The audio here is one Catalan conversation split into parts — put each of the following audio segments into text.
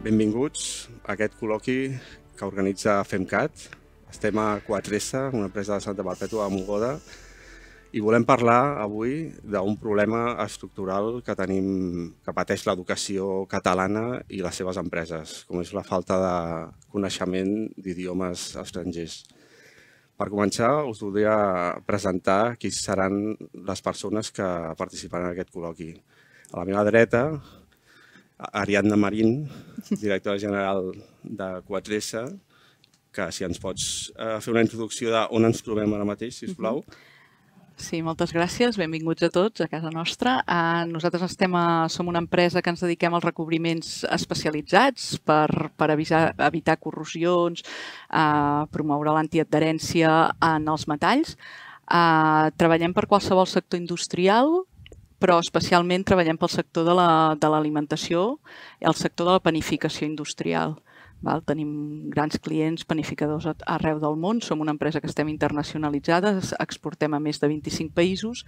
Benvinguts a aquest col·loqui que organitza FEMCAT. Estem a 4S, una empresa de Santa Perpètua de Mogoda, i volem parlar avui d'un problema estructural que pateix l'educació catalana i les seves empreses, com és la falta de coneixement d'idiomes estrangers. Per començar, us voldria presentar qui seran les persones que participaran en aquest col·loqui. A la meva dreta, Ariadna Marín, directora general de 4S, que si ens pots fer una introducció d'on ens trobem ara mateix, sisplau. Sí, moltes gràcies. Benvinguts a tots a casa nostra. Nosaltres som una empresa que ens dediquem als recobriments especialitzats per evitar corrosions, promoure l'antiadherència en els metalls. Treballem per qualsevol sector industrial, però especialment treballem pel sector de l'alimentació i el sector de la panificació industrial. Tenim grans clients panificadors arreu del món, som una empresa que estem internacionalitzades, exportem a més de 25 països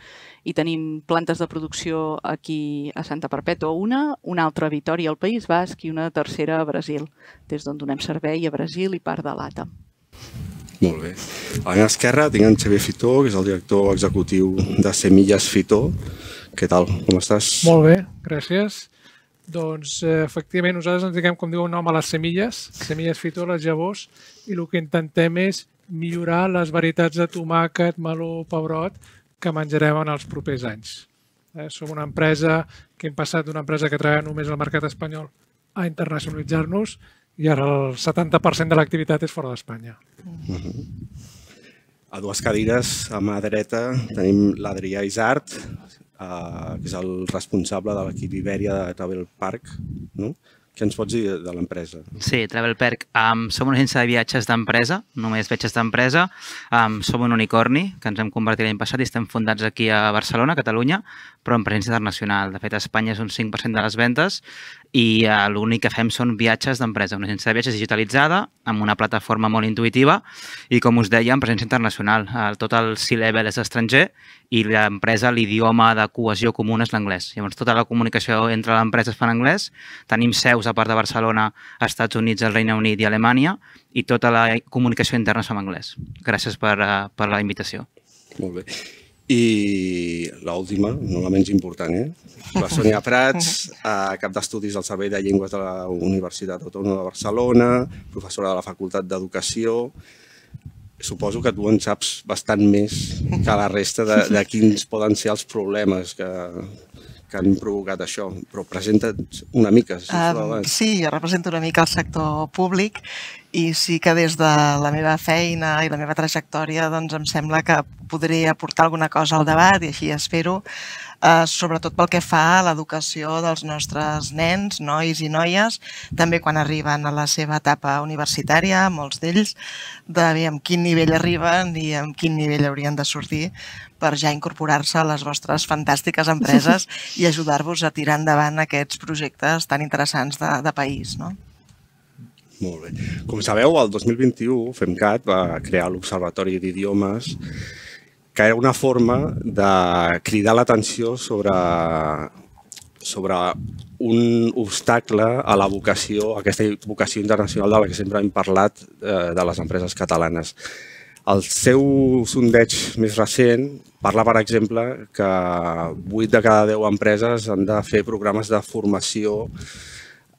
i tenim plantes de producció aquí a Santa Perpètua, una altra a Vitòria al País Basc i una tercera a Brasil, des d'on donem servei a Brasil i part de l'ATA. Molt bé. A la meva esquerra tinc en Xavier Fitó, que és el director executiu de Semilles Fitó. Què tal? Com estàs? Molt bé, gràcies. Doncs, efectivament, nosaltres ens dediquem, com diu el nom, a les semilles Fitó, les llavors, i el que intentem és millorar les varietats de tomàquet, meló, pebrot que menjarem en els propers anys. Som una empresa que hem passat d'una empresa que treballa només al mercat espanyol a internacionalitzar-nos i ara el 70% de l'activitat és fora d'Espanya. A dues cadires, a mà dreta, tenim l'Adrià Isart, que és el responsable de l'equip Ibèria de Travel Park. Què ens pots dir de l'empresa? Sí, Travel Park. Som una agència de viatges d'empresa, només viatges d'empresa. Som un unicorni que ens hem convertit l'any passat i estem fundats aquí a Barcelona, Catalunya, però amb presència internacional. De fet, a Espanya és un 5% de les ventes i l'únic que fem són viatges d'empresa, una agència de viatges digitalitzada, amb una plataforma molt intuïtiva i, com us deia, amb presència internacional. Tot el C-level és estranger i l'empresa, l'idioma de cohesió comuna és l'anglès. Llavors, tota la comunicació entre l'empresa es fa en anglès. Tenim seus, a part de Barcelona, als Estats Units, al Regne Unit i a Alemanya, i tota la comunicació interna és en anglès. Gràcies per la invitació. Molt bé. I l'última, no la menys important, la Sònia Prats, cap d'estudis del Servei de Llengües de la Universitat Autònoma de Barcelona, professora de la Facultat d'Educació. Suposo que tu en saps bastant més que la resta de quins poden ser els problemes que han provocat això, però presenta't una mica. Sí, jo represento una mica el sector públic i sí que des de la meva feina i la meva trajectòria em sembla que podré aportar alguna cosa al debat i així espero, sobretot pel que fa a l'educació dels nostres nens, nois i noies, també quan arriben a la seva etapa universitària, molts d'ells, de amb quin nivell arriben i amb quin nivell haurien de sortir per ja incorporar-se a les vostres fantàstiques empreses i ajudar-vos a tirar endavant aquests projectes tan interessants de país. Molt bé. Com sabeu, el 2021 FEMCAT va crear l'Observatori d'Idiomes, que era una forma de cridar l'atenció sobre un obstacle a la vocació, aquesta vocació internacional de la que sempre hem parlat de les empreses catalanes. El seu sondeig més recent parla, per exemple, que 8 de cada 10 empreses han de fer programes de formació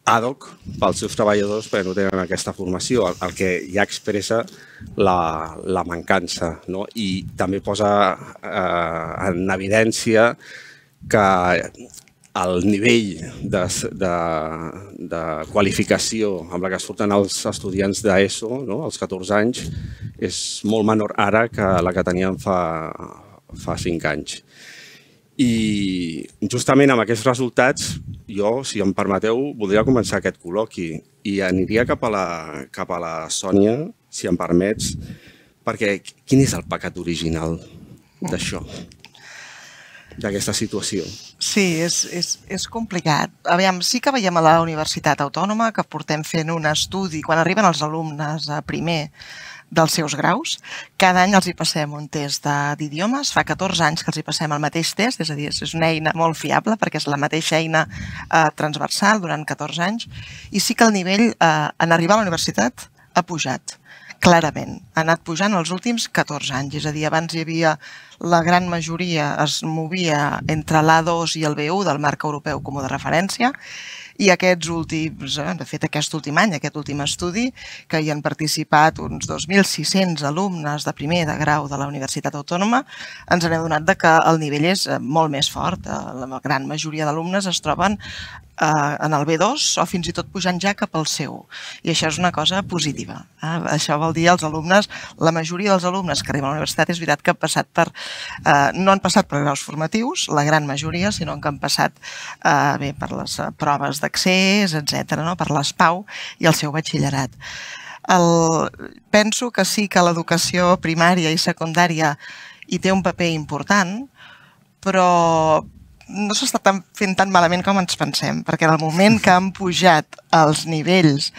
ad hoc pels seus treballadors perquè no tenen aquesta formació, el que ja expressa la mancança. I també posa en evidència que el nivell de qualificació amb la que surten els estudiants d'ESO, als 14 anys, és molt menor ara que la que teníem fa 5 anys. I justament amb aquests resultats, jo, si em permeteu, voldria començar aquest col·loqui i aniria cap a la Sònia, si em permets, perquè quin és el pecat original d'això, d'aquesta situació? Sí, és complicat. Aviam, sí que veiem a la Universitat Autònoma que portem fent un estudi, quan arriben els alumnes a primer dels seus graus. Cada any els hi passem un test d'idiomes. Fa 14 anys que els hi passem el mateix test, és a dir, és una eina molt fiable perquè és la mateixa eina transversal durant 14 anys. I sí que el nivell en arribar a la universitat ha pujat, clarament. Ha anat pujant els últims 14 anys. És a dir, abans hi havia la gran majoria es movia entre l'A2 i el B1 del marc europeu comú de referència, i aquests últims, de fet aquest últim any, aquest últim estudi, que hi han participat uns 2.600 alumnes de primer de grau de la Universitat Autònoma, ens hem adonat que el nivell és molt més fort. La gran majoria d'alumnes es troben en el B2 o fins i tot pujant ja cap al C1. I això és una cosa positiva. Això vol dir els alumnes, la majoria dels alumnes que arriben a la universitat és veritat que han passat per, no han passat per graus formatius, la gran majoria, sinó que han passat per les proves d'accés, etc., per l'ESPAU i el seu batxillerat. Penso que sí que l'educació primària i secundària hi té un paper important, però no s'està fent tan malament com ens pensem, perquè en el moment que han pujat els nivells,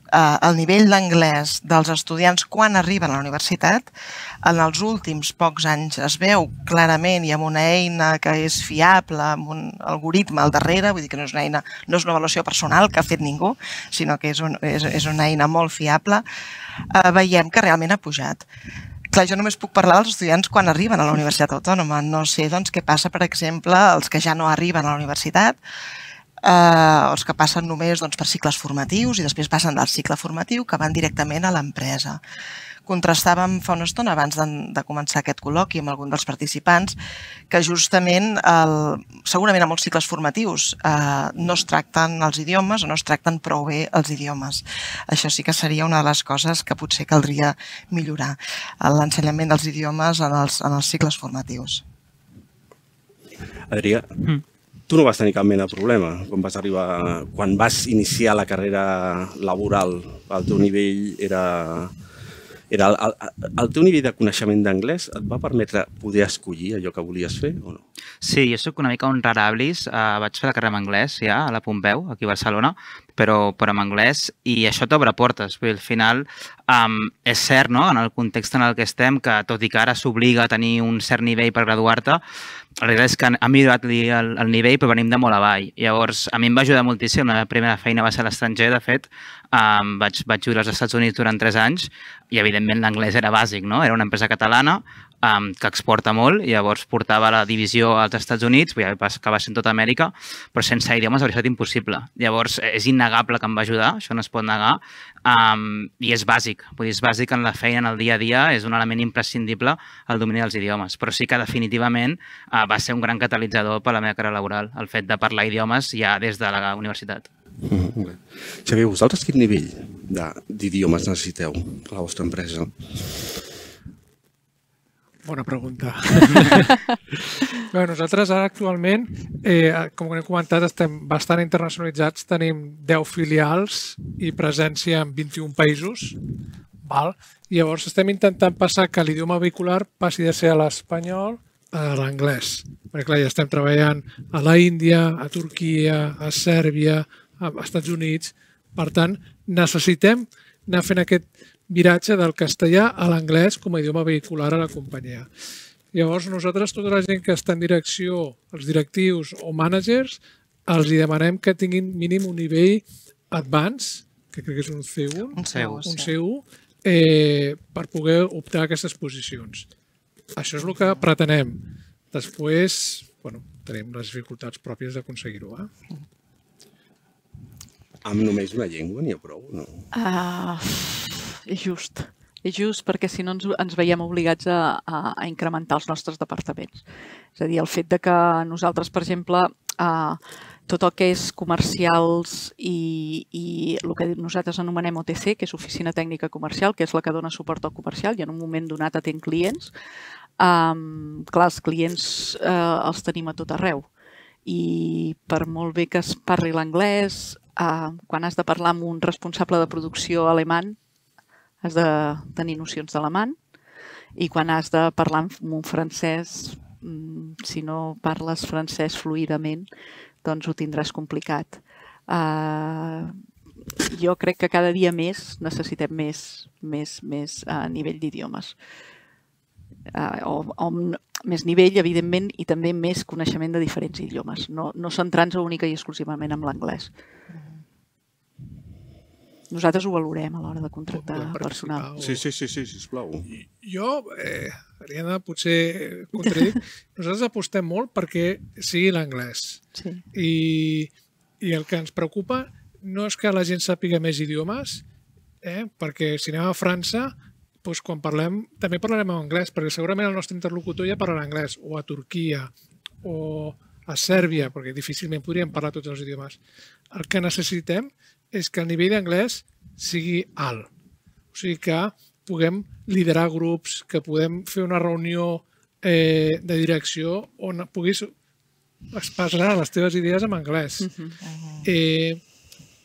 el nivell d'anglès dels estudiants quan arriben a la universitat, en els últims pocs anys es veu clarament i amb una eina que és fiable, amb un algoritme al darrere, vull dir que no és una eina, no és una avaluació personal que ha fet ningú, sinó que és una eina molt fiable, veiem que realment ha pujat. Clar, jo només puc parlar dels estudiants quan arriben a la Universitat Autònoma. No sé què passa, per exemple, els que ja no arriben a la universitat, els que passen només per cicles formatius i després passen del cicle formatiu que van directament a l'empresa. Contrastàvem fa una estona abans de començar aquest col·loqui amb algun dels participants que justament, segurament a molts cicles formatius no es tracten els idiomes o no es tracten prou bé els idiomes. Això sí que seria una de les coses que potser caldria millorar, l'ensenyament dels idiomes en els cicles formatius. Adrià, tu no vas tenir cap mena de problema quan vas iniciar la carrera laboral. El teu nivell el teu nivell de coneixement d'anglès et va permetre poder escollir allò que volies fer o no? Sí, jo soc una mica un rarablis. Vaig fer la carrera en anglès ja a la Pompeu, aquí a Barcelona, però en anglès, i això t'obre portes. Al final, és cert, en el context en el que estem, que tot i que ara s'obliga a tenir un cert nivell per graduar-te, la realitat és que ha millorat el nivell, però venim de molt avall. Llavors, a mi em va ajudar moltíssim. La meva primera feina va ser a l'estranger, de fet. Vaig viure als Estats Units durant 3 anys i, evidentment, l'anglès era bàsic, no? Era una empresa catalana que exporta molt i llavors portava la divisió als Estats Units, que va ser en tota Amèrica, però sense idiomes hauria estat impossible. Llavors, és innegable que em va ajudar, això no es pot negar, i és bàsic. Vull dir, és bàsic en la feina, en el dia a dia, és un element imprescindible el domini dels idiomes, però sí que definitivament va ser un gran catalitzador per a la meva carrera laboral, el fet de parlar idiomes ja des de la universitat. Xavier, vosaltres quin nivell d'idiomes necessiteu a la vostra empresa? Bona pregunta. Nosaltres ara actualment, com hem comentat, estem bastant internacionalitzats, tenim 10 filials i presència en 21 països. Llavors estem intentant passar que l'idioma vehicular passi de ser l'espanyol a l'anglès. Perquè clar, ja estem treballant a la Índia, a Turquia, a Sèrbia, als Estats Units. Per tant, necessitem anar fent aquest viratge del castellà a l'anglès com a idioma vehicular a la companyia. Llavors, nosaltres, tota la gent que està en direcció, els directius o managers, els demanem que tinguin mínim un nivell advanced, que crec que és un C1, per poder optar a aquestes posicions. Això és el que pretenem. Després, tenim les dificultats pròpies d'aconseguir-ho. Amb només una llengua n'hi ha prou, no? És just. És just perquè si no ens veiem obligats a incrementar els nostres departaments. És a dir, el fet que nosaltres, per exemple, tot el que és comercials i el que nosaltres anomenem OTC, que és Oficina Tècnica Comercial, que és la que dona suport al comercial i en un moment donat atén clients, clar, els clients els tenim a tot arreu. I per molt bé que es parli l'anglès, quan has de parlar amb un responsable de producció alemany, has de tenir nocions d'alemany, i quan has de parlar amb un francès, si no parles francès fluidament, doncs ho tindràs complicat. jo crec que cada dia més necessitem més nivell d'idiomes. O més nivell, evidentment, i també més coneixement de diferents idiomes. No centrant-nos única i exclusivament en l'anglès. Nosaltres ho valorem a l'hora de contractar personal. Sí, sisplau. Jo, Ariadna, potser contradic, nosaltres apostem molt perquè sigui l'anglès. I el que ens preocupa no és que la gent sàpiga més idiomes, perquè si anem a França, quan parlem, també parlarem en anglès, perquè segurament el nostre interlocutor ja parlarà anglès, o a Turquia, o a Sèrbia, perquè difícilment podríem parlar tots els idiomes. El que necessitem és que el nivell d'anglès sigui alt. O sigui que puguem liderar grups, que podem fer una reunió de direcció on puguis expressar les teves idees en anglès.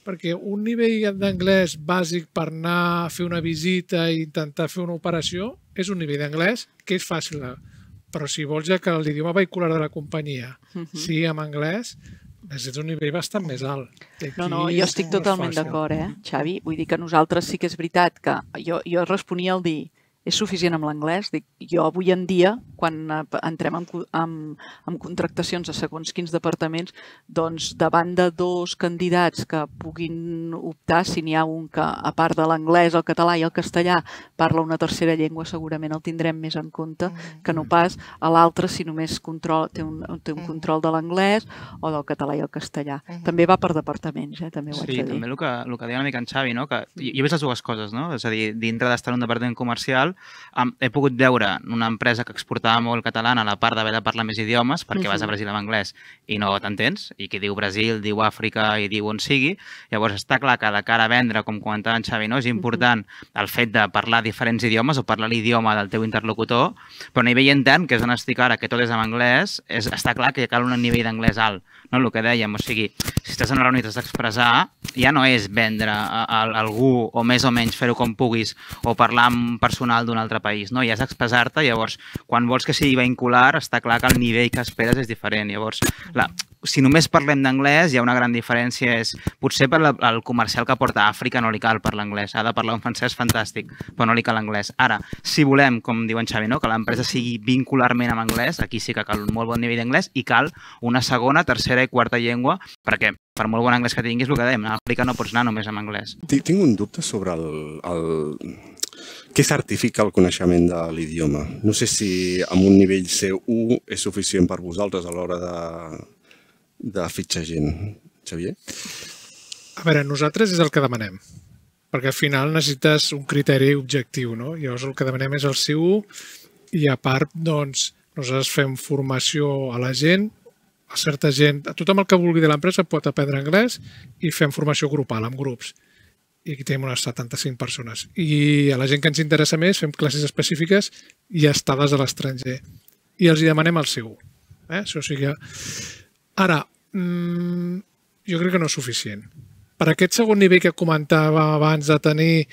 Perquè un nivell d'anglès bàsic per anar a fer una visita i intentar fer una operació és un nivell d'anglès que és fàcil. Però si vols ja que l'idioma vehicular de la companyia sigui en anglès, és un nivell bastant més alt. No, jo estic totalment d'acord, Xavi. Vull dir que nosaltres sí que és veritat que jo responia al dir és suficient amb l'anglès. Jo avui en dia, quan entrem en contractacions a segons quins departaments, doncs davant de dos candidats que puguin optar, si n'hi ha un que, a part de l'anglès, el català i el castellà, parla una tercera llengua, segurament el tindrem més en compte que no pas a l'altre si només té un control de l'anglès o del català i el castellà. També va per departaments, també ho haig de dir. Sí, també el que deia una mica en Xavi, que jo he vist les dues coses, és a dir, dintre d'estar en un departament comercial, he pogut veure una empresa que exportava molt català a la part d'haver de parlar més idiomes, perquè vas a Brasil amb anglès i no t'entens, i qui diu Brasil, diu Àfrica i diu on sigui. Llavors està clar que de cara a vendre, com comentava en Xavi, és important el fet de parlar diferents idiomes o parlar l'idioma del teu interlocutor, però a nivell intern, que és on estic ara, que tot és en anglès, està clar que cal un nivell d'anglès alt. El que dèiem, o sigui, si estàs en una reunió i t'has d'expressar, ja no és vendre a algú o més o menys fer-ho com puguis o parlar amb personal d'un altre país, ja és expressar-te. Llavors, quan vols que sigui vincular, està clar que el nivell que esperes és diferent. Llavors, si només parlem d'anglès, hi ha una gran diferència. Potser per al comercial que porta a Àfrica no li cal parlar anglès, ha de parlar un francès fantàstic, però no li cal anglès. Ara, si volem, com diu en Xavi, que l'empresa sigui vincularment amb anglès, aquí sí que cal un molt bon nivell d'anglès i cal una segona, tercera i quarta llengua, perquè per molt bon anglès que tinguis, el que dèiem, a Àfrica no pots anar només amb anglès. Tinc un dubte sobre què certifica el coneixement de l'idioma. No sé si amb un nivell C1 és suficient per vosaltres a l'hora de fitxar gent. Xavier? A veure, nosaltres és el que demanem, perquè al final necessites un criteri objectiu, no? Llavors el que demanem és el C1 i a part, doncs, nosaltres fem formació a la gent, a certa gent, a tothom el que vulgui de l'empresa pot aprendre anglès i fem formació grupal, amb grups. I aquí tenim unes 75 persones. I a la gent que ens interessa més fem classes específiques i estades a l'estranger. I els hi demanem el C1. Això sí que... Ara, jo crec que no és suficient. Per aquest segon nivell que comentava abans de tenir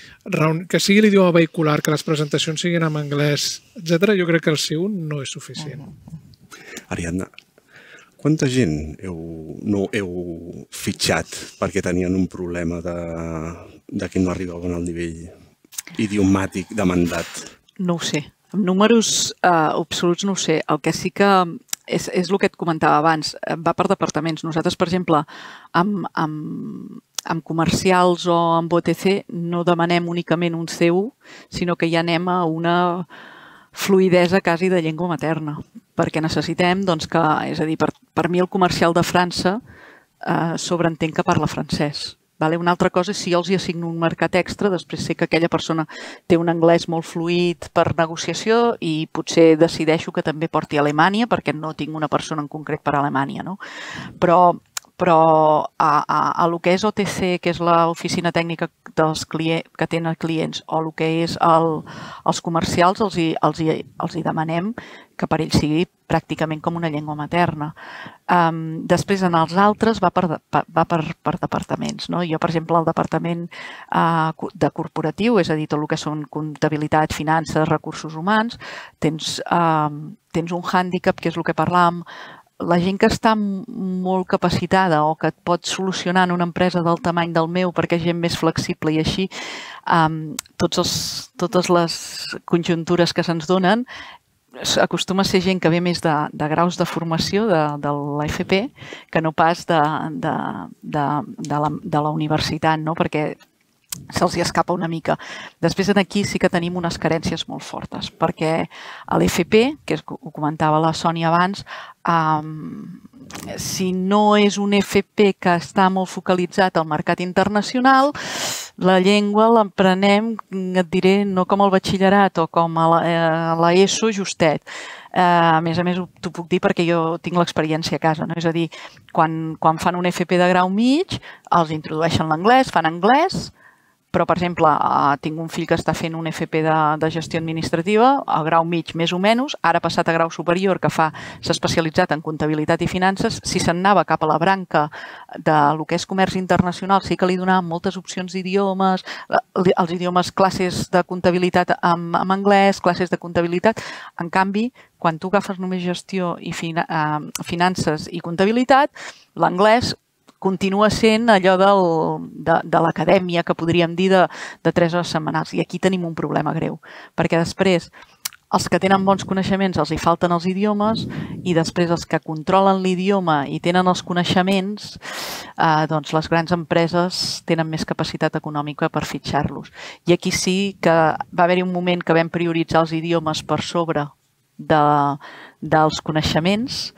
que sigui l'idioma vehicular, que les presentacions siguin en anglès, etc., jo crec que el C1 no és suficient. Ariadna, quanta gent no heu fitxat perquè tenien un problema de que no arribaven al nivell idiomàtic demandat? No ho sé. Amb números absoluts no ho sé. El que sí que és el que et comentava abans, va per departaments. Nosaltres, per exemple, amb comercials o amb OTC no demanem únicament un C1, sinó que ja anem a una fluïdesa quasi de llengua materna, perquè necessitem que, és a dir, per mi el comercial de França sobreentén que parla francès. Una altra cosa és si jo els hi assigno un mercat extra, després sé que aquella persona té un anglès molt fluid per negociació i potser decideixo que també porti a Alemanya perquè no tinc una persona en concret per a Alemanya. Però a el que és OTC, que és l'oficina tècnica que tenen clients, o el que és els comercials, els hi demanem que per ells sigui pràcticament com una llengua materna. Després, en els altres, va per departaments. Jo, per exemple, el departament de corporatiu, és a dir, tot el que són comptabilitat, finances, recursos humans, tens un hàndicap, que és el que parlàvem, la gent que està molt capacitada o que et pot solucionar en una empresa del tamany del meu perquè és gent més flexible i així, totes les conjuntures que se'ns donen acostuma a ser gent que ve més de graus de formació de l'AFP que no pas de la universitat, no? Perquè se'ls escapa una mica. Després aquí sí que tenim unes carències molt fortes, perquè a l'FP, que ho comentava la Sònia abans, si no és un FP que està molt focalitzat al mercat internacional, la llengua l'emprenem, et diré, no com el batxillerat o com a l'ESO justet. A més, t'ho puc dir perquè jo tinc l'experiència a casa, no? És a dir, quan fan un FP de grau mig, els introdueixen l'anglès, fan anglès, però, per exemple, tinc un fill que està fent un FP de gestió administrativa, a grau mig més o menys, ara ha passat a grau superior, que s'ha especialitzat en comptabilitat i finances. Si se'n anava cap a la branca del que és comerç internacional, sí que li donaven moltes opcions d'idiomes, els idiomes, classes de comptabilitat en anglès, classes de comptabilitat. En canvi, quan tu agafes només gestió i finances i comptabilitat, l'anglès continua sent allò de l'acadèmia, que podríem dir de 3 hores setmanals. I aquí tenim un problema greu, perquè després els que tenen bons coneixements els hi falten els idiomes i després els que controlen l'idioma i tenen els coneixements, doncs les grans empreses tenen més capacitat econòmica per fitxar-los. I aquí sí que va haver-hi un moment que vam prioritzar els idiomes per sobre dels coneixements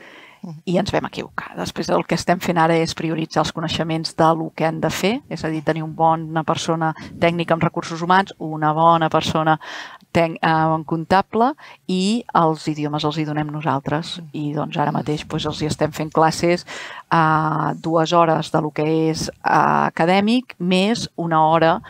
i ens vam equivocar. Després el que estem fent ara és prioritzar els coneixements del que han de fer, és a dir, tenir una bona persona tècnica en recursos humans, una bona persona en comptable i els idiomes els hi donem nosaltres. I doncs ara mateix els hi estem fent classes 2 hores de lo que és acadèmic més 1 hora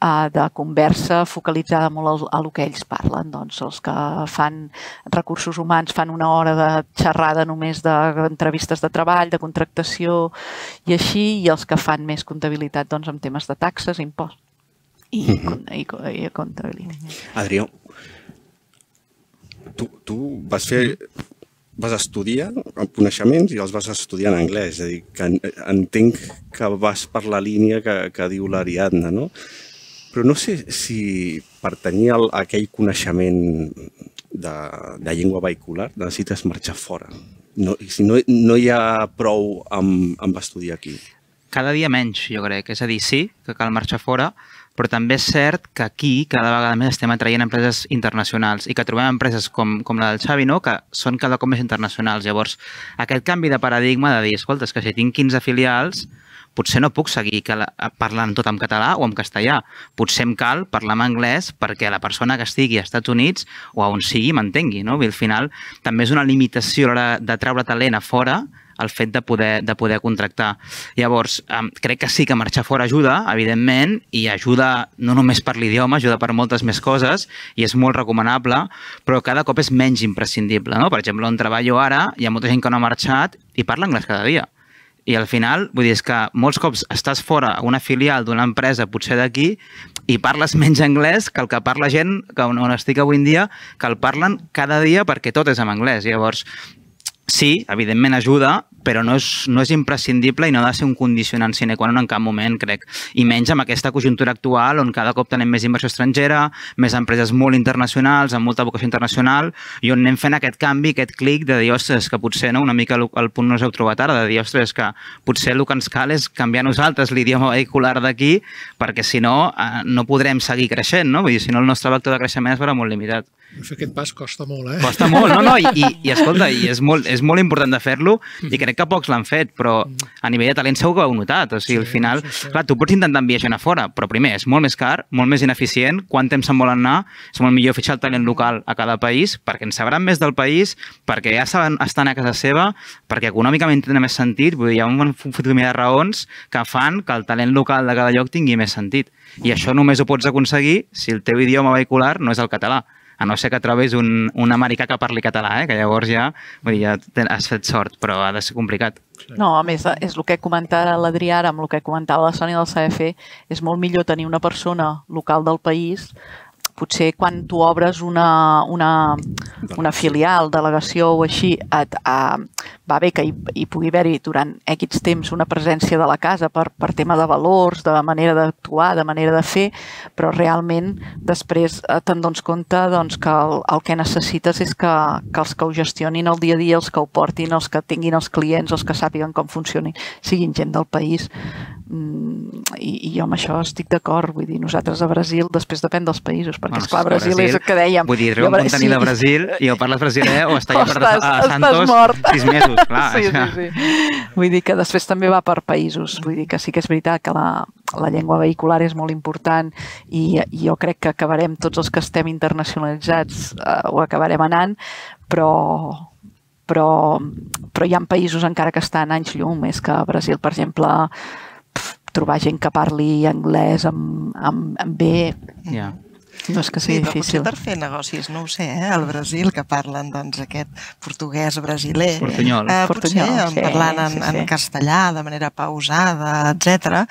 de conversa focalitzada molt a el que ells parlen. Doncs els que fan recursos humans fan 1 hora de xerrada només d'entrevistes de treball, de contractació i així, i els que fan més comptabilitat doncs amb temes de taxes, impost i comptabilitat. Adrià, tu vas estudiar coneixements i els vas estudiar en anglès, és a dir, que entenc que vas per la línia que diu l'Ariadna, no? Però no sé si per tenir aquell coneixement de llengua vehicular necessites marxar fora. Si no hi ha prou amb estudiar aquí. Cada dia menys, jo crec. És a dir, sí, que cal marxar fora, però també és cert que aquí cada vegada més estem atraient empreses internacionals i que trobem empreses com la del Xavi, no?, que són cada cop més internacionals. Llavors, aquest canvi de paradigma de dir, escolta, és que si tinc 15 filials, potser no puc seguir parlant tot en català o en castellà. Potser em cal parlar en anglès perquè la persona que estigui als Estats Units o on sigui m'entengui, no? I al final també és una limitació a l'hora de treure talent a fora el fet de poder contractar. Llavors, crec que sí que marxar fora ajuda, evidentment, i ajuda no només per l'idioma, ajuda per moltes més coses i és molt recomanable, però cada cop és menys imprescindible, no? Per exemple, on treballo ara, hi ha molta gent que no ha marxat i parla anglès cada dia. I al final, vull dir, és que molts cops estàs fora a una filial d'una empresa, potser d'aquí, i parles menys anglès que el que parla gent, on estic avui en dia, que el parlen cada dia perquè tot és en anglès. Llavors, sí, evidentment ajuda, però no és imprescindible i no ha de ser un condicionant sine qua non en cap moment, crec. I menys amb aquesta conjuntura actual on cada cop tenim més inversió estrangera, més empreses molt internacionals, amb molta vocació internacional, i on anem fent aquest canvi, aquest clic de dir, ostres, que potser una mica el punt no us heu trobat ara, de dir, ostres, que potser el que ens cal és canviar nosaltres l'idioma vehicular d'aquí, perquè si no, no podrem seguir creixent, no? Vull dir, si no, el nostre vector de creixement es veurà molt limitat. Fer aquest pas costa molt, eh? Costa molt, i escolta, i és molt important de fer-lo i crec que pocs l'han fet, però a nivell de talent segur que ho heu notat. O sigui, al final, clar, tu pots intentar enviar gent a fora, però primer és molt més car, molt més ineficient, quant temps se'n volen anar, és molt millor fitxar el talent local a cada país, perquè en sabran més del país, perquè ja saben estar a casa seva, perquè econòmicament tenen més sentit, vull dir, hi ha un fotimer de raons que fan que el talent local de cada lloc tingui més sentit. I això només ho pots aconseguir si el teu idioma vehicular no és el català. A no ser que trobis un americà que parli català, que llavors ja has fet sort, però ha de ser complicat. No, a més, és el que comentava l'Adrià ara amb el que comentava la Sònia del CFE, és molt millor tenir una persona local del país. Potser quan tu obres una filial, delegació o així, va bé que hi pugui haver-hi durant X temps una presència de la casa per tema de valors, de manera d'actuar, de manera de fer, però realment després te'n dones compte que el que necessites és que els que ho gestionin el dia a dia, els que ho portin, els que tinguin els clients, els que sàpiguen com funcionin, siguin gent del país. I jo amb això estic d'acord, vull dir, nosaltres a Brasil després depèn dels països, perquè esclar, Brasil és el que dèiem. Vull dir, treu un contenir de Brasil i o parles brasiler o estàs a Santos 6 mesos, clar. Sí. Vull dir que després també va per països, vull dir que sí que és veritat que la llengua vehicular és molt important i jo crec que acabarem, tots els que estem internacionalitzats ho acabarem anant, però hi ha països encara que estan anys llum, més que Brasil, per exemple, trobar gent que parli anglès amb bé, no és que sigui difícil. Potser per fer negocis, no ho sé, al Brasil, que parlen aquest portuguès brasiler, potser parlant en castellà, de manera pausada, etc.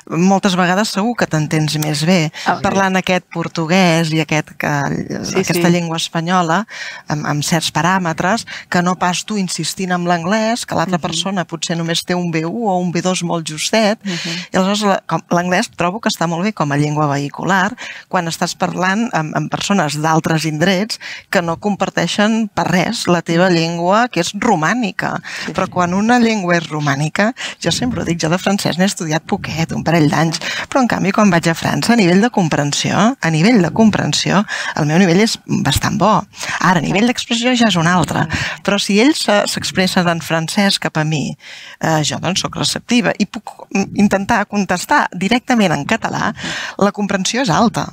Moltes vegades segur que t'entens més bé parlant aquest portuguès i aquesta llengua espanyola amb certs paràmetres que no pas tu insistint en l'anglès, que l'altra persona potser només té un B1 o un B2 molt justet, i aleshores l'anglès trobo que està molt bé com a llengua vehicular quan estàs parlant amb persones d'altres indrets que no comparteixen per res la teva llengua, que és romànica. Però quan una llengua és romànica, jo sempre ho dic, jo de francès n'he estudiat poquet, un parell d'anys, però en canvi quan vaig a França, a nivell de comprensió, el meu nivell és bastant bo. Ara, a nivell d'expressió ja és un altre, però si ells s'expressen en francès cap a mi, jo doncs soc receptiva i puc intentar contestar directament en català, la comprensió és alta.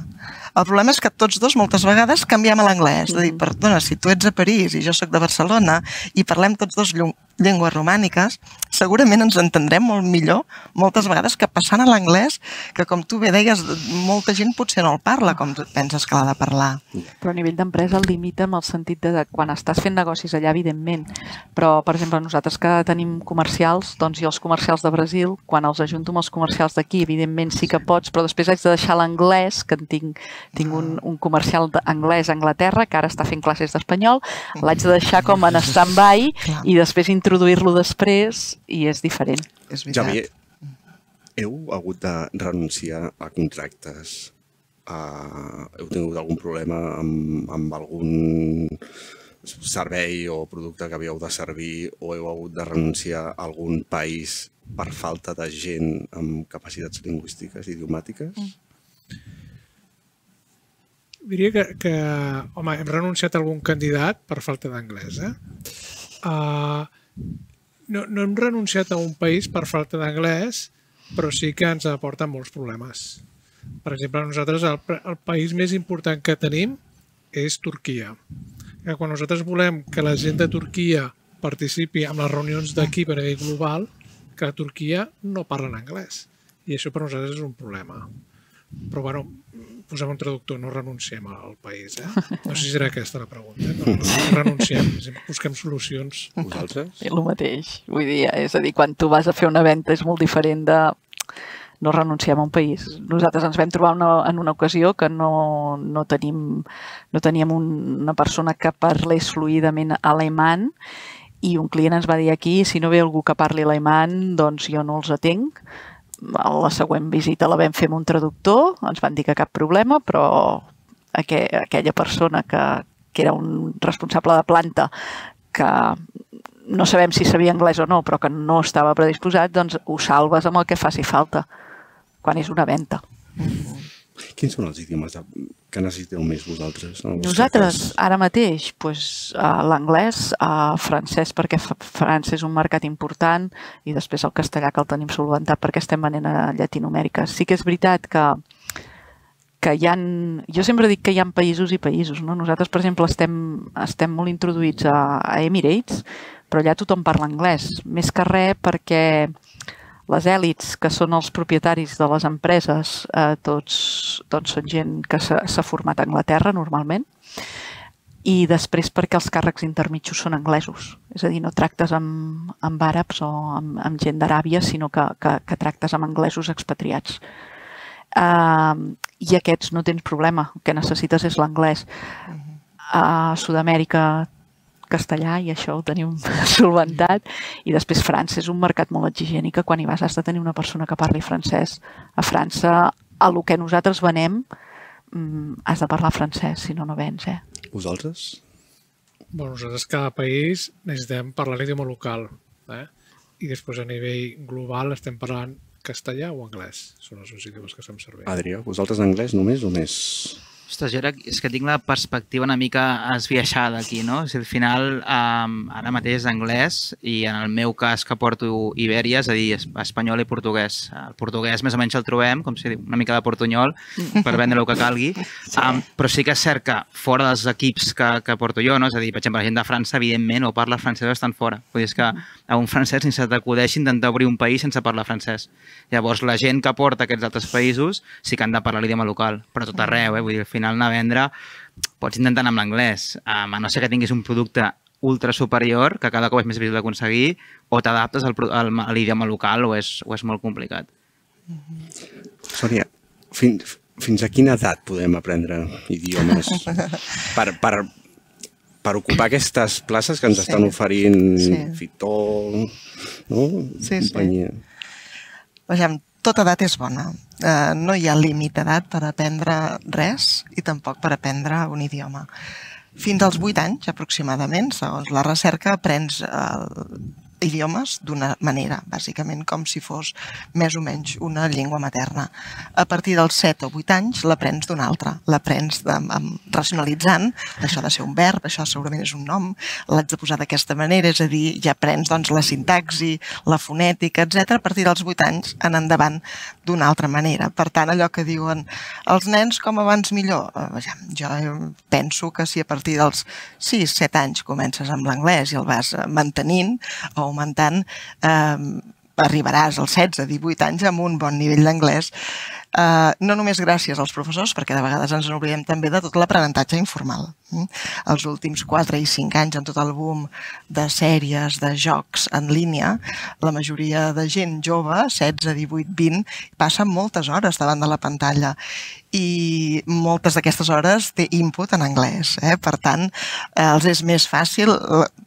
El problema és que tots dos moltes vegades canviem a l'anglès. És a dir, perdona, si tu ets a París i jo soc de Barcelona i parlem tots dos llengües romàniques, segurament ens entendrem molt millor moltes vegades que passant a l'anglès, que com tu bé deies, molta gent potser no el parla com tu penses que l'ha de parlar. Però a nivell d'empresa el limita en el sentit de quan estàs fent negocis allà, evidentment. Però, per exemple, nosaltres que tenim comercials, doncs jo els comercials de Brasil, quan els ajunto amb els comercials d'aquí, evidentment sí que pots, però després haig de deixar l'anglès, que tinc un comercial anglès a Anglaterra, que ara està fent classes d'espanyol, l'haig de deixar com en stand-by i després introduir-lo després i és diferent. Javi, heu hagut de renunciar a contractes? Heu tingut algun problema amb algun servei o producte que havíeu de servir o heu hagut de renunciar a algun país per falta de gent amb capacitats lingüístiques i idiomàtiques? Diria que home, hem renunciat a algun candidat per falta d'anglès. No hem renunciat a un país per falta d'anglès, però sí que ens aporta molts problemes. Per exemple, nosaltres el país més important que tenim és Turquia. Quan nosaltres volem que la gent de Turquia participi en les reunions d'equip a nivell global, que a Turquia no parlen anglès. I això per nosaltres és un problema. Però, bueno, posem un traductor, no renunciem al país. No sé si serà aquesta la pregunta. No renunciem, busquem solucions. Vosaltres? El mateix. Vull dir, és a dir, quan tu vas a fer una venda és molt diferent de no renunciem a un país. Nosaltres ens vam trobar en una ocasió que no teníem una persona que parlés fluidament alemany i un client ens va dir aquí, si no ve algú que parli alemany, doncs jo no els atenc. La següent visita la vam fer amb un traductor, ens van dir que cap problema, però aquella persona que era un responsable de planta que no sabem si sabia anglès o no, però que no estava predisposat, doncs ho salves amb el que faci falta, quan és una venda. Quins són els idiomes que necessiteu més vosaltres? Nosaltres, ara mateix, l'anglès, francès, perquè França és un mercat important, i després el castellà, que el tenim solventat perquè estem venent a Llatinoamèrica. Sí que és veritat que hi ha... Jo sempre dic que hi ha països i països. Nosaltres, per exemple, estem molt introduïts a Emirates, però allà tothom parla anglès. Més que res perquè les èlits, que són els propietaris de les empreses, tots són gent que s'ha format a Anglaterra, normalment, i després perquè els càrrecs intermitjos són anglesos. És a dir, no tractes amb àrabs o amb gent d'Aràbia, sinó que tractes amb anglesos expatriats. I aquests no tens problema, el que necessites és l'anglès. A Sud-amèrica, castellà i això ho tenim solventat. I després França és un mercat molt exigent i que quan hi vas has de tenir una persona que parli francès. A França, a lo que nosaltres venem, has de parlar francès, si no, no vens, Vosaltres? Bueno, nosaltres cada país necessitem parlar l'idioma local, i després a nivell global estem parlant castellà o anglès. Són els dos idiomes que estem servint. Adrià, vosaltres anglès només o més? Ostres, jo és que tinc la perspectiva una mica esbiaixada aquí, no? Al final, ara mateix anglès i en el meu cas que porto Ibèria, és a dir, espanyol i portuguès. El portuguès més o menys el trobem, com si una mica de portunyol, per vendre el que calgui. Però sí que és cert que fora dels equips que porto jo, no? És a dir, per exemple, la gent de França, evidentment, o parla francès o estan fora. Vull dir, és que a un francès ni se t'acudeix intentar obrir un país sense parlar francès. Llavors, la gent que porta aquests altres països sí que han de parlar l'idioma local, però tot arreu, vull dir, al final anar a vendre, pots intentar anar amb l'anglès, a no ser que tinguis un producte ultra superior, que cada cop és més difícil d'aconseguir, o t'adaptes a l'idioma local o és molt complicat. Sònia, fins a quina edat podem aprendre idiomes per ocupar aquestes places que ens estan oferint Fitó, no? Companyia. Vejam, tota edat és bona. No hi ha límit d'edat per aprendre res i tampoc per aprendre un idioma. Fins als 8 anys, aproximadament, segons la recerca, aprens idiomes d'una manera, bàsicament com si fos més o menys una llengua materna. A partir dels 7 o 8 anys l'aprens d'una altra, l'aprens racionalitzant, això ha de ser un verb, això segurament és un nom, l'haig de posar d'aquesta manera, és a dir, ja aprens la sintaxi, la fonètica, etc. A partir dels 8 anys en endavant d'una altra manera. Per tant, allò que diuen els nens com abans millor, jo penso que si a partir dels 6-7 anys comences amb l'anglès i el vas mantenint o augmentant, arribaràs als 16-18 anys amb un bon nivell d'anglès, no només gràcies als professors, perquè de vegades ens n'oblidem també de tot l'aprenentatge informal. Els últims 4 i 5 anys, en tot el boom de sèries, de jocs en línia, la majoria de gent jove, 16, 18, 20, passa moltes hores davant de la pantalla i moltes d'aquestes hores té input en anglès. Per tant, els és més fàcil.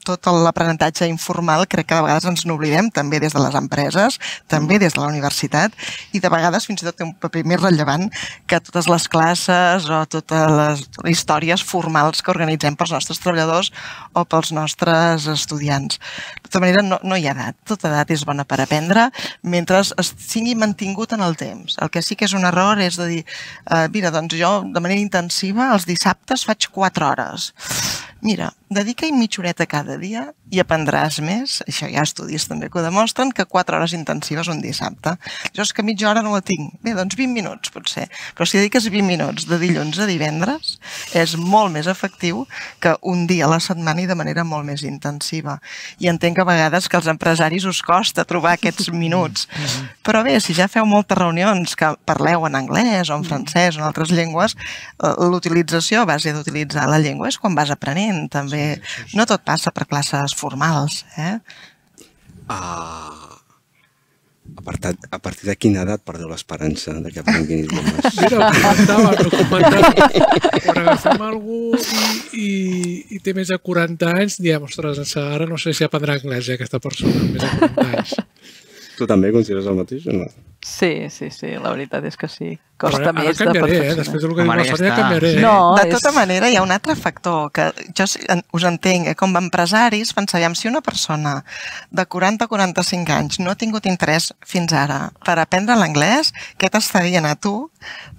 Tot l'aprenentatge informal crec que de vegades ens n'oblidem, també des de les empreses, també des de la universitat, i de vegades fins i tot té un paper més rellevant que totes les classes o totes les històries formals que organitzem pels nostres treballadors o pels nostres estudiants. De tota manera, no hi ha edat. Tota edat és bona per aprendre mentre es sigui mantingut en el temps. El que sí que és un error és de dir mira, doncs jo de manera intensiva els dissabtes faig 4 hores. Mira, dedica-hi mitja horeta cada dia i aprendràs més, això hi ha estudis també que ho demostren, que 4 hores intensives un dissabte. Jo és que mitja hora no la tinc. Bé, doncs 20 minuts potser, però si dediques 20 minuts de dilluns a divendres és molt més efectiu que un dia a la setmana i de manera molt més intensiva. I entenc que a vegades que als empresaris us costa trobar aquests minuts, però bé, si ja feu moltes reunions que parleu en anglès o en francès o en altres llengües, l'utilització a base d'utilitzar la llengua és quan vas aprenent. També no tot passa per classes formals. A partir de quina edat perdeu l'esperança que aprenguin idiomes? Mira, ho comentava. Quan agafem algú i té més de 40 anys, diem, ostres, ara no sé si aprendrà anglès aquesta persona amb més de 40 anys. Tu també consideres el mateix o no? Sí, la veritat és que sí. Costa més de perfeccionar. Després del que diu la Sònia canviaré. De tota manera, hi ha un altre factor que jo us entenc. Com a empresaris pensàvem, si una persona de 40 a 45 anys no ha tingut interès fins ara per aprendre l'anglès, què t'està dient a tu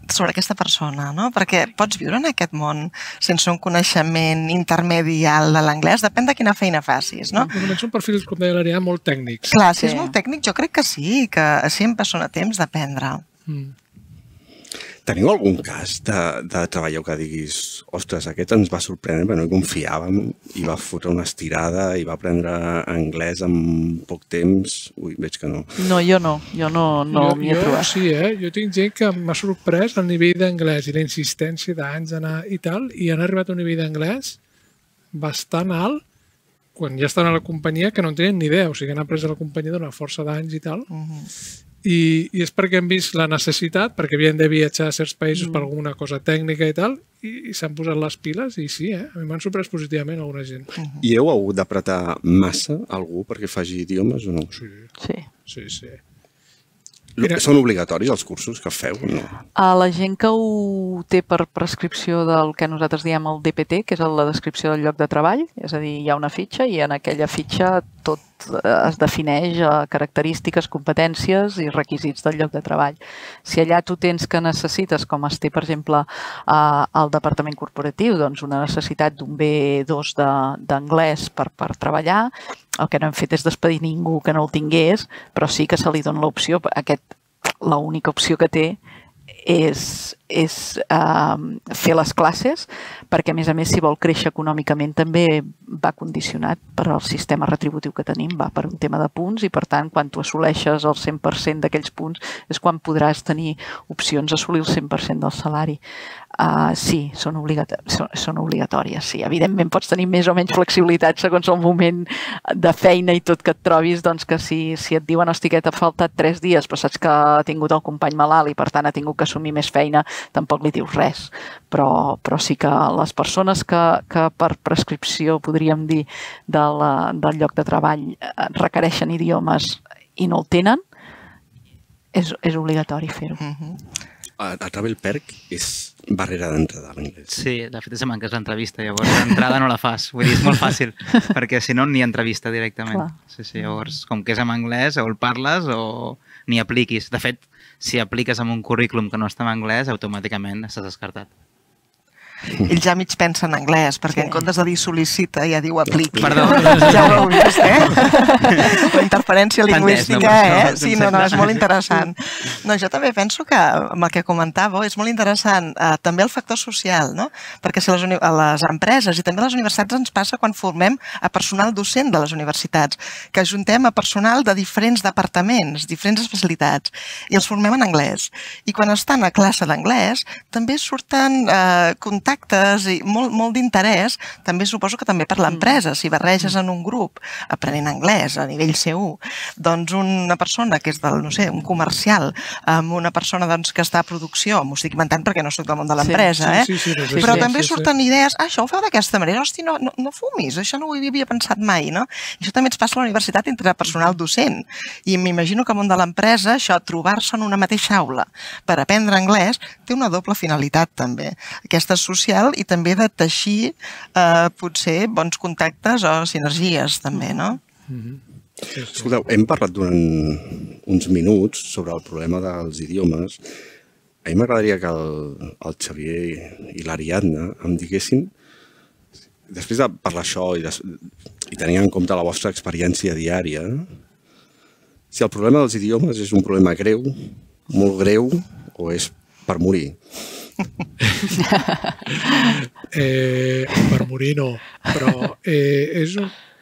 sobre aquesta persona, no? Perquè pots viure en aquest món sense un coneixement intermedi alt de l'anglès, depèn de quina feina facis, no? Són perfils, com deia l'Adrià, molt tècnics. Clar, si és molt tècnic, jo crec que sí, que sempre són a temps d'aprendre. Teniu algun cas de treballador que diguis, ostres, aquest ens va sorprendre, però no hi confiàvem i va fotre una estirada i va aprendre anglès en poc temps? Ui, veig que no. No, jo no m'hi he trobat. Sí, jo tinc gent que m'ha sorprès el nivell d'anglès i la insistència d'anys d'anar i tal, i han arribat a un nivell d'anglès bastant alt quan ja estan a la companyia que no en tenen ni idea, o sigui, han après a la companyia d'una força d'anys i tal, i és perquè hem vist la necessitat, perquè havien de viatjar a certs països per alguna cosa tècnica i tal, i s'han posat les piles i sí, a mi m'han sorprès positivament alguna gent. I heu hagut d'apretar massa algú perquè faci idiomes o no? Sí. Són obligatoris els cursos que feu? No. La gent que ho té per prescripció del que nosaltres diem el DPT, que és la descripció del lloc de treball, és a dir, hi ha una fitxa i en aquella fitxa tot es defineix característiques, competències i requisits del lloc de treball. Si allà tu tens que necessites, com es té, per exemple, al departament corporatiu, doncs una necessitat d'un B2 d'anglès per treballar, el que no hem fet és despedir ningú que no el tingués, però sí que se li dona l'opció. L'única opció que té és fer les classes, perquè a més, si vol créixer econòmicament també va condicionat per al sistema retributiu que tenim, va per un tema de punts i per tant quan tu assoleixes el 100% d'aquells punts és quan podràs tenir opcions a assolir el 100% del salari. Sí, són obligatòries, sí. Evidentment pots tenir més o menys flexibilitat segons el moment de feina i tot que et trobis, doncs que si et diuen hosti, que t'ha faltat 3 dies, però saps que ha tingut el company malalt i per tant ha tingut que assumir més feina, tampoc li dius res. Però sí que les persones que per prescripció, podríem dir, del lloc de treball requereixen idiomes i no el tenen, és obligatori fer-ho. El Travel Perk és barrera d'entrada a l'anglès. Sí, de fet és amb que és l'entrevista, llavors l'entrada no la fas. Vull dir, és molt fàcil, perquè si no ni entrevista directament. Sí, llavors, com que és en anglès, o el parles o ni apliquis. De fet, si apliques amb un currículum que no està en anglès, automàticament estàs descartat. Ell ja mig pensa en anglès, perquè en comptes de dir sol·licita ja diu apliqui. Perdó. Ja ho heu vist, La interferència lingüística, Sí, no, és molt interessant. No, jo també penso que, amb el que comentàveu, és molt interessant també el factor social, no? Perquè si a les empreses i també a les universitats ens passa quan formem a personal docent de les universitats, que ajuntem a personal de diferents departaments, diferents especialitats, i els formem en anglès. I quan estan a classe d'anglès, també surten contactes i molt d'interès, també suposo que també per l'empresa. Si barreges en un grup aprenent anglès a nivell C1, doncs una persona que és del, no sé, un comercial, amb una persona que està a producció, m'ho estic inventant perquè no soc del món de l'empresa, però també surten idees, això ho feu d'aquesta manera, hosti, no fumis, això no ho havia pensat mai, no? I això també ens passa a la universitat entre personal docent. I m'imagino que al món de l'empresa, això, trobar-se en una mateixa aula per aprendre anglès, té una doble finalitat també. Aquesta social i també de teixir potser bons contactes o sinergies també, no? Escolteu, hem parlat durant uns minuts sobre el problema dels idiomes. A mi m'agradaria que el Xavier i l'Ariadna em diguessin, després de parlar això i tenint en compte la vostra experiència diària, si el problema dels idiomes és un problema greu, molt greu, o és per morir. Per morir no, però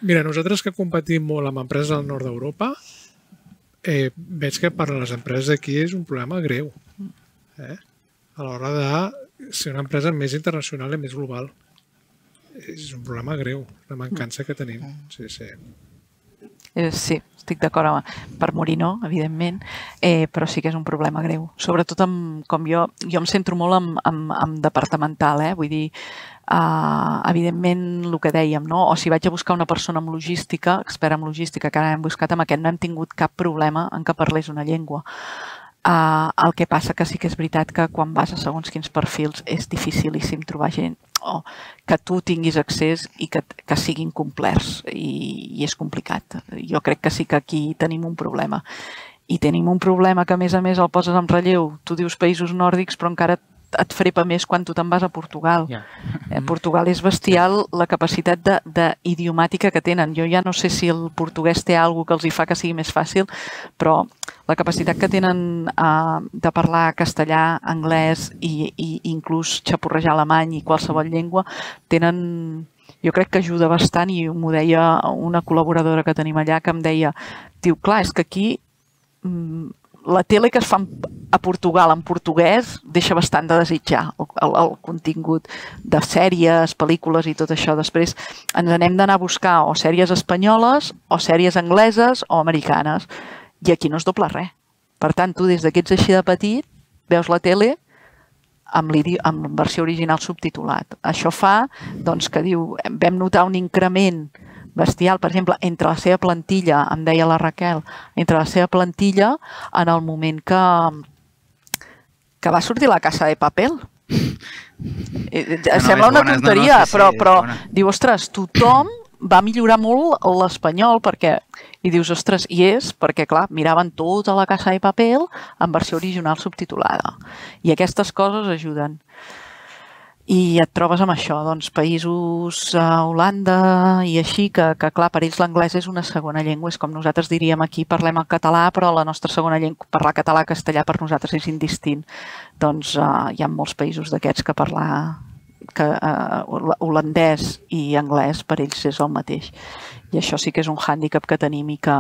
mira, nosaltres que competim molt amb empreses del nord d'Europa, veig que per a les empreses aquí és un problema greu a l'hora de ser una empresa més internacional i més global. És un problema greu, la mancança que tenim. Sí, estic d'acord. Per morir no, evidentment, però sí que és un problema greu. Sobretot com jo em centro molt en departamental, vull dir, evidentment el que dèiem, o si vaig a buscar una persona amb logística, expert en logística, que ara hem buscat, amb aquest no hem tingut cap problema en que parlés una llengua. El que passa que sí que és veritat que quan vas a segons quins perfils és dificilíssim trobar gent que tu tinguis accés i que siguin complerts i és complicat. Jo crec que sí que aquí tenim un problema. I tenim un problema que a més el poses en relleu. Tu dius països nòrdics però encara et frepa més quan tu te'n vas a Portugal. Portugal és bestial la capacitat d'idiomàtica que tenen. Jo ja no sé si el portuguès té alguna cosa que els hi fa que sigui més fàcil, però la capacitat que tenen de parlar castellà, anglès i inclús xapurrejar alemany i qualsevol llengua, jo crec que ajuda bastant i m'ho deia una col·laboradora que tenim allà que em deia, diu, clar, és que aquí la tele que es fa a Portugal en portuguès deixa bastant de desitjar el contingut de sèries, pel·lícules i tot això. Després ens n'hem d'anar a buscar o sèries espanyoles o sèries angleses o americanes i aquí no es dobla res. Per tant, tu des que ets així de petit, veus la tele amb versió original subtitulat. Això fa que diu, vam notar un increment bestial, per exemple, entre la seva plantilla, em deia la Raquel, entre la seva plantilla en el moment que va sortir La Casa de Papel. Sembla una tonteria, però diu, ostres, tothom va millorar molt l'espanyol perquè, i dius, ostres, i és perquè, clar, miraven tota La Casa de Papel en versió original subtitulada. I aquestes coses ajuden. I et trobes amb això, doncs, països, Holanda i així, que clar, per ells l'anglès és una segona llengua. És com nosaltres diríem aquí, parlem el català, però la nostra segona llengua, parlar català-castellà per nosaltres és indistint. Doncs hi ha molts països d'aquests que parlar holandès i anglès per ells és el mateix. I això sí que és un hàndicap que tenim i que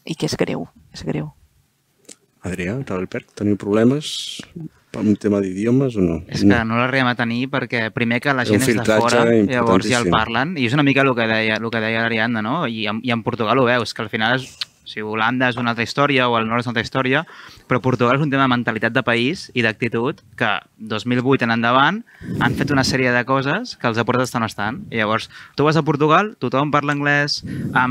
és greu, és greu. Adrià, Travelperk, teniu problemes per un tema d'idiomes o no? És que no l'arribem a tenir perquè primer que la gent és de fora, llavors ja el parlen, i és una mica el que deia l'Ariadna, no? I en Portugal ho veus, que al final si Holanda és una altra història o el nord és una altra història, però Portugal és un tema de mentalitat de país i d'actitud que 2008 en endavant han fet una sèrie de coses que els ha portat on estan. I llavors, tu vas a Portugal, tothom parla anglès,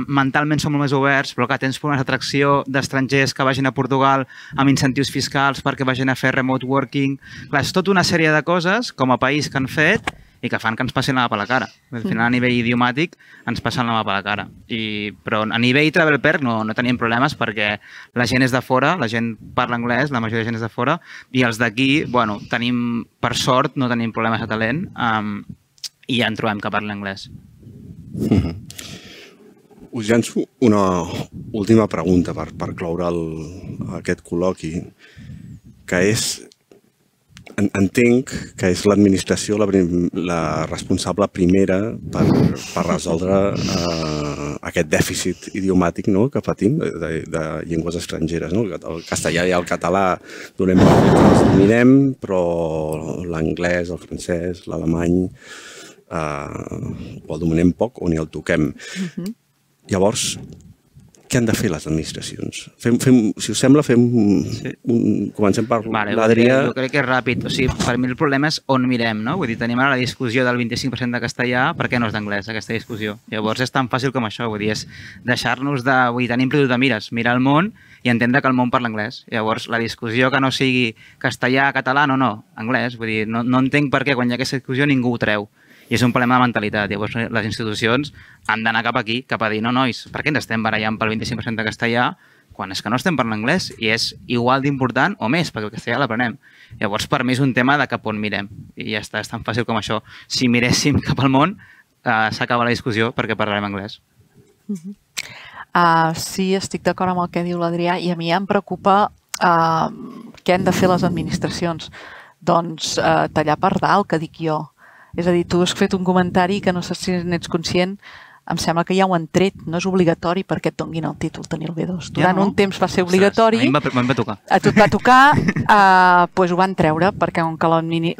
mentalment som molt més oberts, però que tens una atracció d'estrangers que vagin a Portugal amb incentius fiscals perquè vagin a fer remote working. Clar, és tota una sèrie de coses com a país que han fet i que fan que ens passin la mà per la cara. Al final, a nivell idiomàtic, ens passen la mà per la cara. Però a nivell Travelperk no tenim problemes perquè la gent és de fora, la gent parla anglès, la majoria de gent és de fora, i els d'aquí, bueno, tenim, per sort, no tenim problemes de talent i ja en trobem que parla anglès. Us llanço una última pregunta per cloure aquest col·loqui, que és: entenc que és l'administració la responsable primera per resoldre aquest dèficit idiomàtic que patim de llengües estrangeres. El castellà i el català donem per fet que els dominem, però l'anglès, el francès, l'alemany o el dominem poc o ni el toquem. Llavors, què han de fer les administracions? Si us sembla, comencem per l'Adrià. Jo crec que és ràpid. Per mi el problema és on mirem, no? Vull dir, tenim ara la discussió del 25% de castellà, per què no és d'anglès, aquesta discussió? Llavors és tan fàcil com això, vull dir, és deixar-nos de... Vull dir, tenim producte de mires, mirar el món i entendre que el món parla anglès. Llavors, la discussió que no sigui castellà, català, no, anglès. Vull dir, no entenc per què quan hi ha aquesta discussió ningú ho treu. I és un problema de mentalitat. Llavors, les institucions han d'anar cap aquí, cap a dir, no, nois, per què ens estem barallant pel 25% de castellà quan és que no estem parlant anglès i és igual d'important o més, perquè el castellà l'aprenem. Llavors, per mi és un tema de cap on mirem. I ja està, és tan fàcil com això. Si miréssim cap al món, s'acaba la discussió perquè parlarem anglès. Sí, estic d'acord amb el que diu l'Adrià i a mi em preocupa què han de fer les administracions. Doncs tallar per dalt, que dic jo. És a dir, tu has fet un comentari que no sé si n'ets conscient, em sembla que ja ho han tret, no és obligatori perquè et donguin el títol tenir el B2. Durant un temps va ser obligatori. A mi em va tocar. A tu et va tocar, doncs ho van treure, perquè com que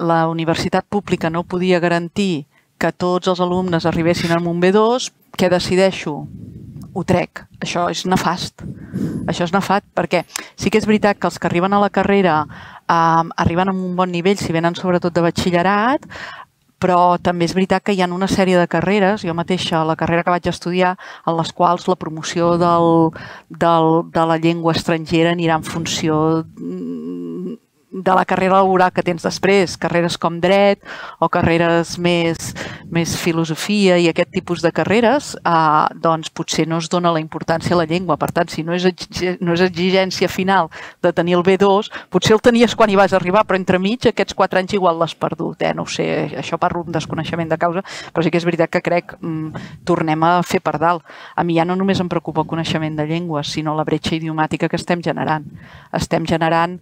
la universitat pública no podia garantir que tots els alumnes arribessin amb un B2, què decideixo? Ho trec. Això és nefast. Això és nefast perquè sí que és veritat que els que arriben a la carrera arriben amb un bon nivell, si venen sobretot de batxillerat, però també és veritat que hi ha una sèrie de carreres, jo mateixa, la carrera que vaig estudiar, en les quals la promoció de la llengua estrangera anirà en funció de la carrera laboral que tens després, carreres com dret o carreres més filosofia i aquest tipus de carreres, doncs potser no es dona la importància a la llengua. Per tant, si no és exigència final de tenir el B2, potser el tenies quan hi vas arribar, però entremig aquests 4 anys igual l'has perdut. No ho sé, això parlo d'un desconeixement de causa, però sí que és veritat que crec tornem a fer per dalt. A mi ja no només em preocupa el coneixement de llengües, sinó la bretxa idiomàtica que estem generant. Estem generant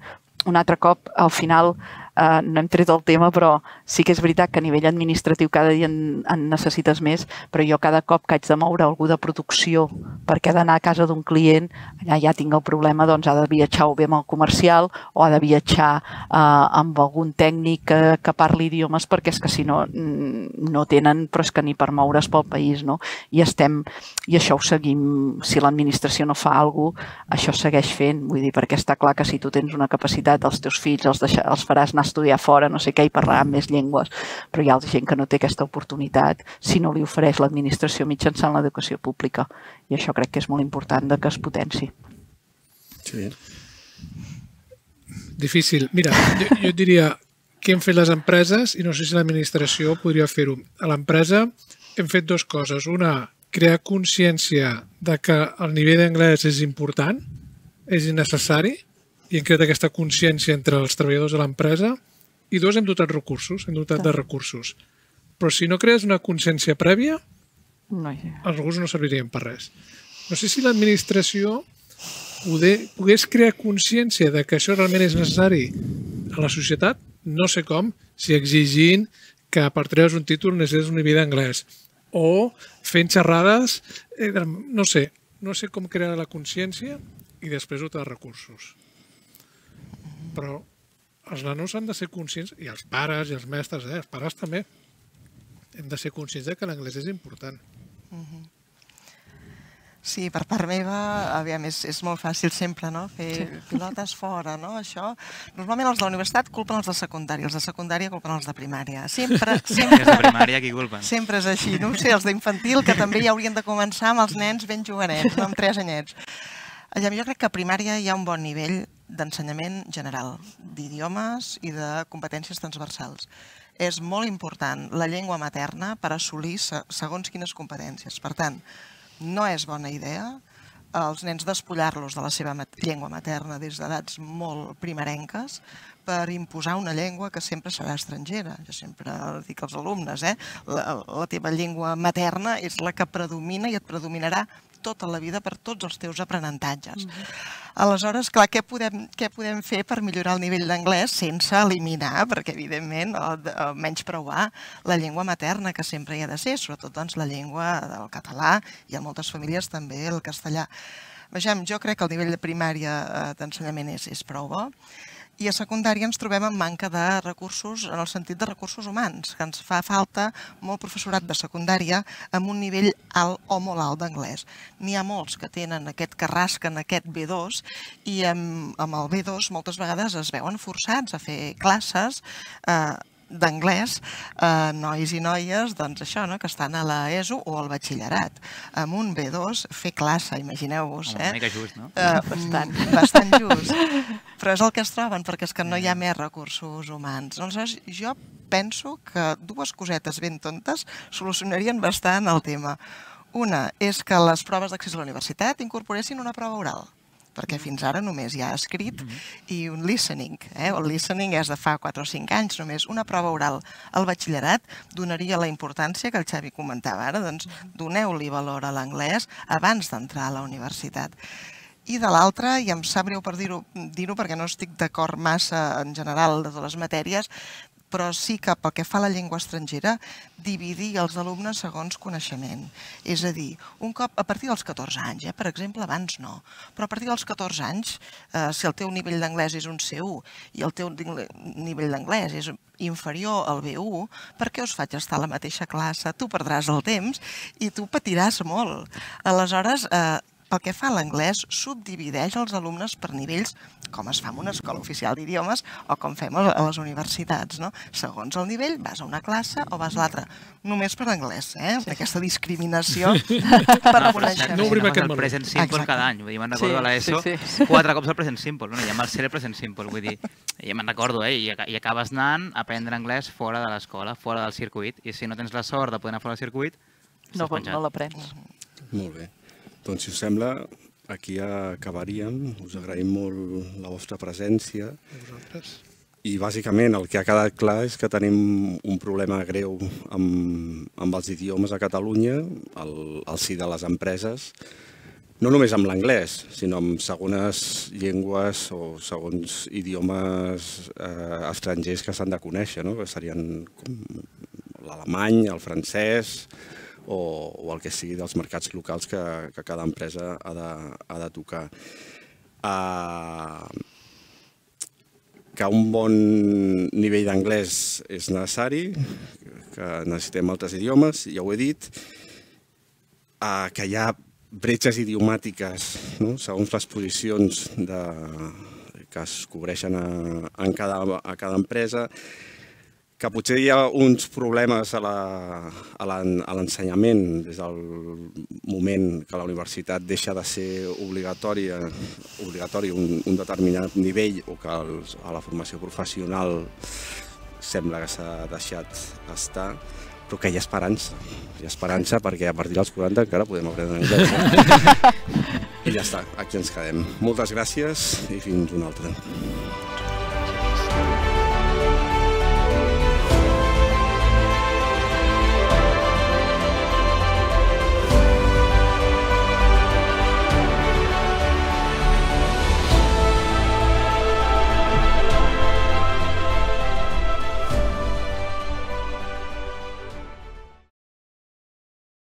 un altre cop, al final, no hem tret el tema, però sí que és veritat que a nivell administratiu cada dia en necessites més, però jo cada cop que haig de moure algú de producció perquè ha d'anar a casa d'un client, allà ja tinc el problema, doncs ha de viatjar o bé amb el comercial o ha de viatjar amb algun tècnic que parli idiomes, perquè és que si no, no tenen, però és que ni per moure's pel país, no? I això ho seguim, si l'administració no fa alguna cosa, això segueix fent, vull dir, perquè està clar que si tu tens una capacitat, els teus fills els faràs anar a estudiar fora, no sé què, i parlaran més llengües, però hi ha gent que no té aquesta oportunitat si no li ofereix l'administració mitjançant l'educació pública, i això crec que és molt important que es potenci. Sí. Difícil. Mira, jo diria què hem fet les empreses, i no sé si l'administració podria fer-ho. A l'empresa hem fet dues coses. Una, crear consciència de que el nivell d'anglès és important, és necessari, i hem creat aquesta consciència entre els treballadors de l'empresa. I dos, hem dotat de recursos. Però si no crees una consciència prèvia, els recursos no servirien per res. No sé si l'administració pogués crear consciència de que això realment és necessari a la societat, no sé com, si exigint que per treure's un títol necessites un nivell d'anglès, o fent xerrades, no sé com crear la consciència i després dotar de recursos. Però els nanos han de ser conscients, i els pares i els mestres, els pares també, hem de ser conscients que l'anglès és important. Sí, per part meva, aviam, és molt fàcil sempre, no? Fer pilotes fora, no? Això. Normalment els de la universitat culpen els de secundària, els de secundària culpen els de primària. Sempre. Els de primària qui culpen? Sempre és així. No sé, els d'infantil, que també ja haurien de començar amb els nens ben jovenets, no amb 3 anyets. Jo crec que a primària hi ha un bon nivell d'ensenyament general, d'idiomes i de competències transversals. És molt important la llengua materna per assolir segons quines competències. Per tant, no és bona idea els nens despullar-los de la seva llengua materna des d'edats molt primerenques per imposar una llengua que sempre serà estrangera. Jo sempre dic als alumnes, la teva llengua materna és la que predomina i et predominarà tota la vida per tots els teus aprenentatges. Aleshores, clar, què podem fer per millorar el nivell d'anglès sense eliminar, perquè evidentment, menyspreuar la llengua materna, que sempre hi ha de ser, sobretot la llengua del català i en moltes famílies també el castellà. Vegem, jo crec que el nivell de primària d'ensenyament és prou bo, i a secundària ens trobem amb manca de recursos, en el sentit de recursos humans, que ens fa falta molt professorat de secundària amb un nivell alt o molt alt d'anglès. N'hi ha molts que tenen que rasquen aquest B2 i amb el B2 moltes vegades es veuen forçats a fer classes d'anglès a nois i noies, doncs això, que estan a l'ESO o al batxillerat. Amb un B2 fer classe, imagineu-vos. Una mica just, no? Bastant just. Però és el que es troben, perquè és que no hi ha més recursos humans. Aleshores, jo penso que 2 cosetes ben tontes solucionarien bastant el tema. Una és que les proves d'accés a la universitat incorporessin una prova oral, perquè fins ara només hi ha escrit i un listening. El listening és de fa 4 o 5 anys només. Una prova oral al batxillerat donaria la importància que el Xavi comentava ara, doncs doneu-li valor a l'anglès abans d'entrar a la universitat. I de l'altra, i em sap greu per dir-ho perquè no estic d'acord massa en general de totes les matèries, però sí que pel que fa a la llengua estrangera, dividir els alumnes segons coneixement. És a dir, un cop a partir dels 14 anys, per exemple, abans no, però a partir dels 14 anys, si el teu nivell d'anglès és un C1 i el teu nivell d'anglès és inferior al B1, per què us faig estar a la mateixa classe? Tu perdràs el temps i tu patiràs molt. Aleshores, pel que fa a l'anglès, subdivideix els alumnes per nivells, com es fa en una escola oficial d'idiomes o com fem a les universitats. Segons el nivell, vas a una classe o vas a l'altra. Només per anglès, aquesta discriminació per coneixement. No obrim aquest meló. El present simple cada any. Me'n recordo a l'ESO 4 cops el present simple. I amb el ser el present simple. Vull dir, ja me'n recordo, i acabes anant a aprendre anglès fora de l'escola, fora del circuit. I si no tens la sort de poder anar fora del circuit, no l'aprens. Molt bé. Doncs, si us sembla, aquí acabaríem. Us agraïm molt la vostra presència. I, bàsicament, el que ha quedat clar és que tenim un problema greu amb els idiomes a Catalunya, al si de les empreses. no només amb l'anglès, sinó amb segones llengües o segons idiomes estrangers que s'han de conèixer, que serien l'alemany, el francès o el que sigui dels mercats locals que cada empresa ha de tocar. Que un bon nivell d'anglès és necessari, que necessitem altres idiomes, ja ho he dit, que hi ha bretxes idiomàtiques segons les posicions que es cobreixen a cada empresa, que potser hi ha uns problemes a l'ensenyament des del moment que la universitat deixa de ser obligatori un determinat nivell o que a la formació professional sembla que s'ha deixat estar, però que hi ha esperança. Hi ha esperança perquè a partir dels 40 encara podem aprendre anglès. I ja està, aquí ens quedem. Moltes gràcies i fins una altra.